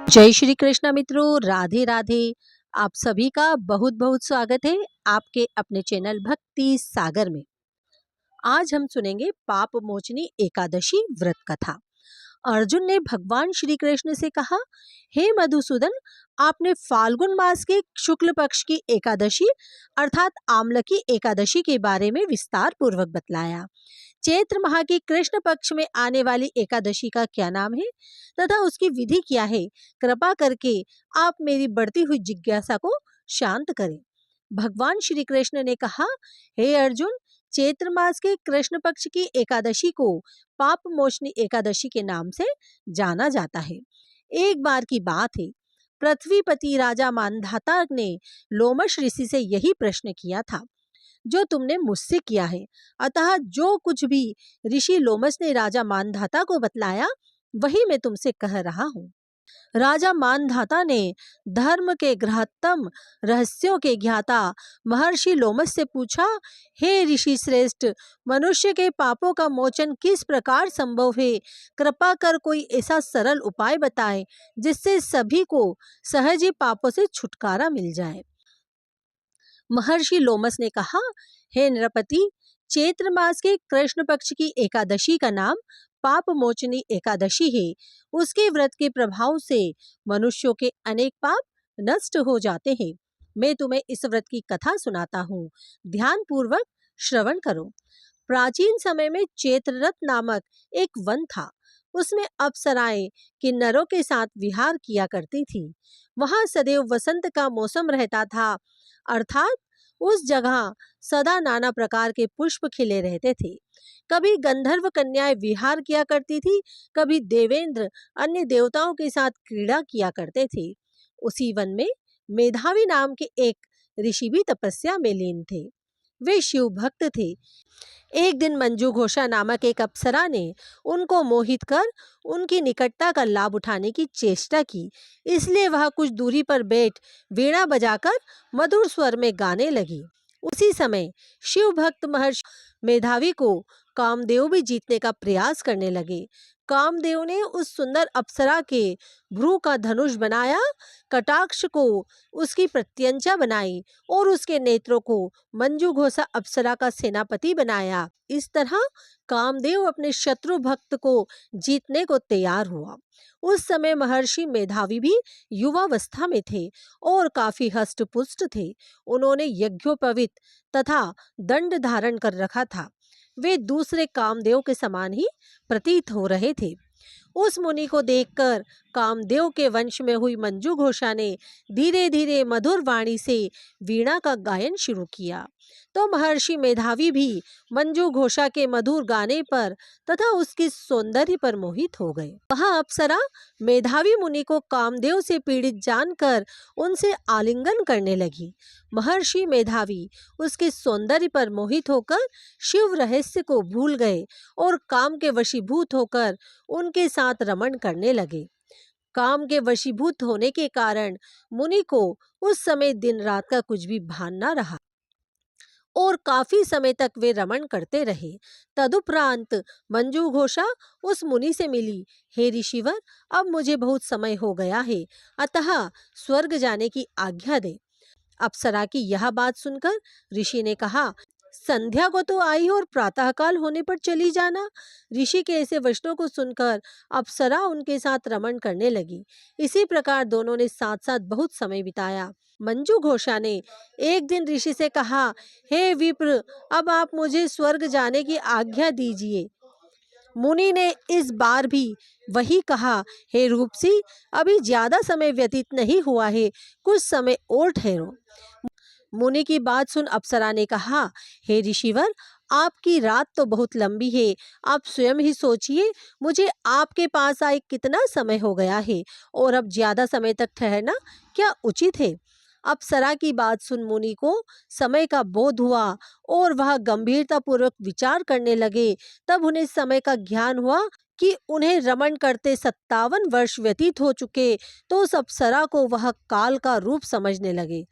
जय श्री कृष्ण मित्रों, राधे राधे। आप सभी का बहुत बहुत स्वागत है आपके अपने चैनल भक्ति सागर में। आज हम सुनेंगे पाप मोचनी एकादशी व्रत कथा। अर्जुन ने भगवान श्री कृष्ण से कहा, हे मधुसूदन, आपने फाल्गुन मास के शुक्ल पक्ष की एकादशी अर्थात आमलकी एकादशी के बारे में विस्तार पूर्वक बतलाया। चैत्र माह की कृष्ण पक्ष में आने वाली एकादशी का क्या नाम है तथा उसकी विधि क्या है, कृपा करके आप मेरी बढ़ती हुई जिज्ञासा को शांत करें। भगवान श्री कृष्ण ने कहा, हे अर्जुन, चैत्र मास के कृष्ण पक्ष की एकादशी को पाप मोचनी एकादशी के नाम से जाना जाता है। एक बार की बात है, पृथ्वीपति राजा मानधाता ने लोमश ऋषि से यही प्रश्न किया था जो तुमने मुझसे किया है। अतः जो कुछ भी ऋषि लोमस ने राजा मानधाता को बतलाया वही मैं तुमसे कह रहा हूँ। राजा मानधाता ने धर्म के गृहत्तम रहस्यों के ज्ञाता महर्षि लोमस से पूछा, हे ऋषि श्रेष्ठ, मनुष्य के पापों का मोचन किस प्रकार संभव है? कृपा कर कोई ऐसा सरल उपाय बताएं जिससे सभी को सहज ही पापों से छुटकारा मिल जाए। महर्षि लोमस ने कहा, हे नृपति, चैत्र मास के कृष्ण पक्ष की एकादशी का नाम पाप मोचनी एकादशी है। उसके व्रत के प्रभाव से मनुष्यों के अनेक पाप नष्ट हो जाते हैं। मैं तुम्हें इस व्रत की कथा सुनाता हूँ, ध्यान पूर्वक श्रवण करो। प्राचीन समय में चैत्ररथ नामक एक वन था। उसमें अप्सराएं किन्नरों के साथ विहार किया करती थी। वहां सदैव वसंत का मौसम रहता था, अर्थात उस जगह सदा नाना प्रकार के पुष्प खिले रहते थे। कभी गंधर्व कन्याएं विहार किया करती थी, कभी देवेंद्र अन्य देवताओं के साथ क्रीड़ा किया करते थे। उसी वन में मेधावी नाम के एक ऋषि भी तपस्या में लीन थे। वे शिव भक्त थे। एक दिन मंजू घोषा नामक एक अप्सरा ने उनको मोहित कर उनकी निकटता का लाभ उठाने की चेष्टा की। इसलिए वह कुछ दूरी पर बैठ वीणा बजाकर मधुर स्वर में गाने लगी। उसी समय शिव भक्त महर्षि मेधावी को कामदेव भी जीतने का प्रयास करने लगे। कामदेव ने उस सुंदर अप्सरा के भ्रू का धनुष बनाया, कटाक्ष को उसकी प्रत्यंचा बनाई और उसके नेत्रों को मंजू घोषा अप्सरा का सेनापति बनाया। इस तरह कामदेव अपने शत्रु भक्त को जीतने को तैयार हुआ। उस समय महर्षि मेधावी भी युवावस्था में थे और काफी हष्ट पुष्ट थे। उन्होंने यज्ञोपवीत तथा दंड धारण कर रखा था। वे दूसरे कामदेव के समान ही प्रतीत हो रहे थे। उस मुनि को देखकर कामदेव के वंश में हुई मंजू घोषा ने धीरे धीरे मधुर वाणी से वीणा का गायन शुरू किया। तो महर्षि मेधावी भी मंजू घोषा के मधुर गाने पर तथा उसकी सौंदर्य पर मोहित हो गए। वह अप्सरा मेधावी मुनि को कामदेव से पीड़ित जानकर उनसे आलिंगन करने लगी। महर्षि मेधावी उसके सौंदर्य पर मोहित होकर शिव रहस्य को भूल गए और काम के वशीभूत होकर उनके साथ रमण करने लगे। काम के वशीभूत होने के कारण मुनि को उस समय दिन रात का कुछ भी भान न रहा और काफी समय तक वे रमण करते रहे। तदुपरांत मंजू घोषा उस मुनि से मिली, हे ऋषिवर, अब मुझे बहुत समय हो गया है, अतः स्वर्ग जाने की आज्ञा दे। अप्सरा की यह बात सुनकर ऋषि ने कहा, संध्या को तो आई और प्रातःकाल होने पर चली जाना। ऋषि के ऐसे वचनों को सुनकर अप्सरा उनके साथ रमण करने लगी। इसी प्रकार दोनों ने साथ साथ बहुत समय बिताया। मंजू घोषा ने एक दिन ऋषि से कहा, हे विप्र, अब आप मुझे स्वर्ग जाने की आज्ञा दीजिए। मुनि ने इस बार भी वही कहा, हे रूपसी, अभी ज्यादा समय व्यतीत नहीं हुआ है, कुछ समय और ठहरो। मुनि की बात सुन अप्सरा ने कहा, हे ऋषिवर, आपकी रात तो बहुत लंबी है, आप स्वयं ही सोचिए, मुझे आपके पास आए कितना समय हो गया है और अब ज्यादा समय तक ठहरना क्या उचित है। अप्सरा की बात सुन मुनि को समय का बोध हुआ और वह गंभीरता पूर्वक विचार करने लगे। तब उन्हें समय का ज्ञान हुआ कि उन्हें रमण करते 57 वर्ष व्यतीत हो चुके। तो उस अप्सरा को वह काल का रूप समझने लगे।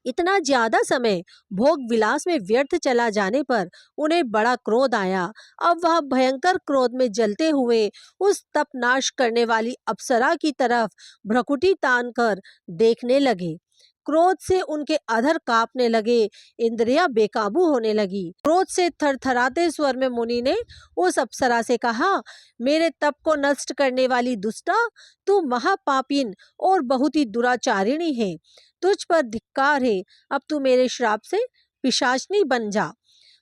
इतना ज्यादा समय भोग विलास में व्यर्थ चला जाने पर उन्हें बड़ा क्रोध आया। अब वह भयंकर क्रोध में जलते हुए उस तप नाश करने वाली अप्सरा की तरफ भ्रकुटी तान कर देखने लगे। क्रोध से उनके अधर कांपने लगे, इंद्रियां बेकाबू होने लगी। क्रोध से थरथराते स्वर में मुनि ने उस अप्सरा से कहा, मेरे तप को नष्ट करने वाली दुष्टा, तू महापापिन और बहुत ही दुराचारिणी है। तुझ पर धिक्कार है। अब तू मेरे श्राप से पिशाचनी बन जा।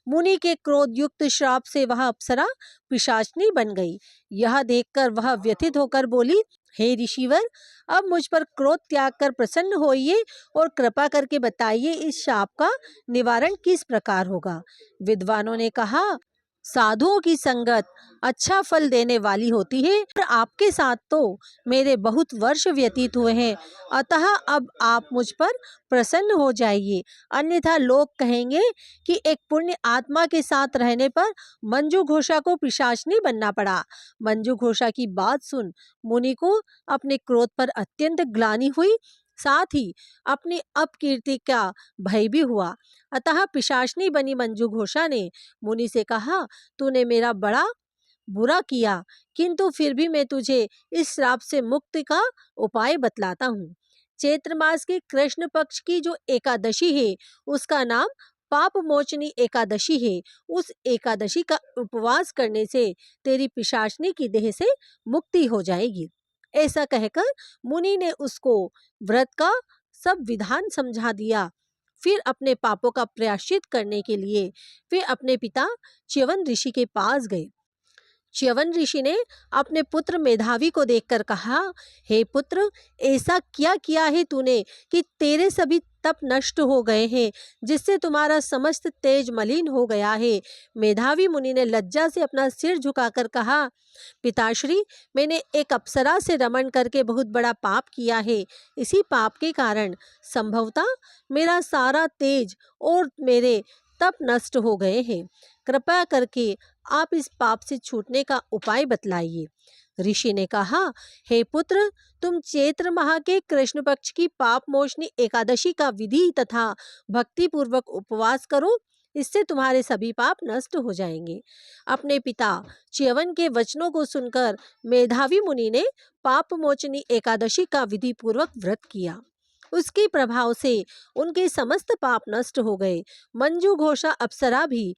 मुनि के क्रोध युक्त श्राप से वह अप्सरा पिशाचनी बन गई। यह देखकर वह व्यथित होकर बोली, हे ऋषिवर, अब मुझ पर क्रोध त्याग कर प्रसन्न होइए और कृपा करके बताइए इस शाप का निवारण किस प्रकार होगा। विद्वानों ने कहा, साधुओं की संगत अच्छा फल देने वाली होती है, पर आपके साथ तो मेरे बहुत वर्ष व्यतीत हुए हैं, अतः अब आप मुझ पर प्रसन्न हो जाइए, अन्यथा लोग कहेंगे कि एक पुण्य आत्मा के साथ रहने पर मंजू घोषा को पिशाचनी बनना पड़ा। मंजू घोषा की बात सुन मुनि को अपने क्रोध पर अत्यंत ग्लानि हुई, साथ ही अपनी अपकीर्ति का भय भी हुआ। अतः पिशाचनी बनी मंजू घोषा ने मुनि से कहा, तूने मेरा बड़ा बुरा किया, किंतु फिर भी मैं तुझे इस श्राप से मुक्ति का उपाय बतलाता हूँ। चैत्र मास के कृष्ण पक्ष की जो एकादशी है उसका नाम पाप मोचनी एकादशी है। उस एकादशी का उपवास करने से तेरी पिशाचनी की देह से मुक्ति हो जाएगी। ऐसा कहकर मुनि ने उसको व्रत का सब विधान समझा दिया। फिर अपने पापों का प्रायश्चित करने के लिए वे अपने पिता च्यवन ऋषि के पास गए। च्यवन ऋषि ने अपने पुत्र मेधावी को देखकर कहा, हे पुत्र, ऐसा क्या किया है तूने कि तेरे सभी तप नष्ट हो गए हैं, जिससे तुम्हारा समस्त तेज मलिन हो गया है। मेधावी मुनि ने लज्जा से अपना सिर झुकाकर कहा, पिताश्री, मैंने एक अप्सरा से रमण करके बहुत बड़ा पाप किया है। इसी पाप के कारण संभवतः मेरा सारा तेज और मेरे तप नष्ट हो गए हैं। कृपया करके आप इस पाप से छूटने का उपाय बतलाइए। ऋषि ने कहा, हे पुत्र, तुम चैत्र माह के कृष्ण पक्ष की पाप मोचनी एकादशी का विधि तथा भक्ति पूर्वक उपवास करो, इससे तुम्हारे सभी पाप नष्ट हो जाएंगे। अपने पिता च्यवन के वचनों को सुनकर मेधावी मुनि ने पाप मोचनी एकादशी का विधि पूर्वक व्रत किया। उसके प्रभाव से उनके समस्त पाप नष्ट हो गए। मंजू घोषा अप्सरा भी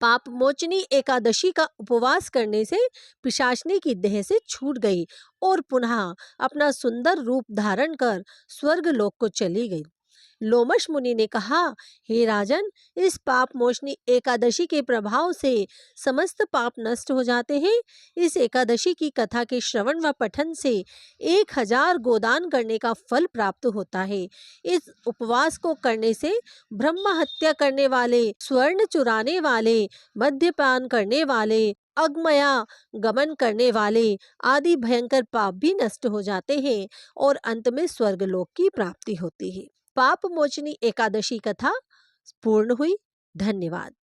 पाप मोचनी एकादशी का उपवास करने से पिशाचनी की देह से छूट गई और पुनः अपना सुंदर रूप धारण कर स्वर्ग लोक को चली गई। लोमश मुनि ने कहा, हे राजन, इस पाप मोचनी एकादशी के प्रभाव से समस्त पाप नष्ट हो जाते हैं। इस एकादशी की कथा के श्रवण व पठन से 1000 गोदान करने का फल प्राप्त होता है। इस उपवास को करने से ब्रह्म हत्या करने वाले, स्वर्ण चुराने वाले, मद्यपान करने वाले, अग्मया गमन करने वाले आदि भयंकर पाप भी नष्ट हो जाते हैं और अंत में स्वर्गलोक की प्राप्ति होती है। पाप मोचनी एकादशी कथा पूर्ण हुई। धन्यवाद।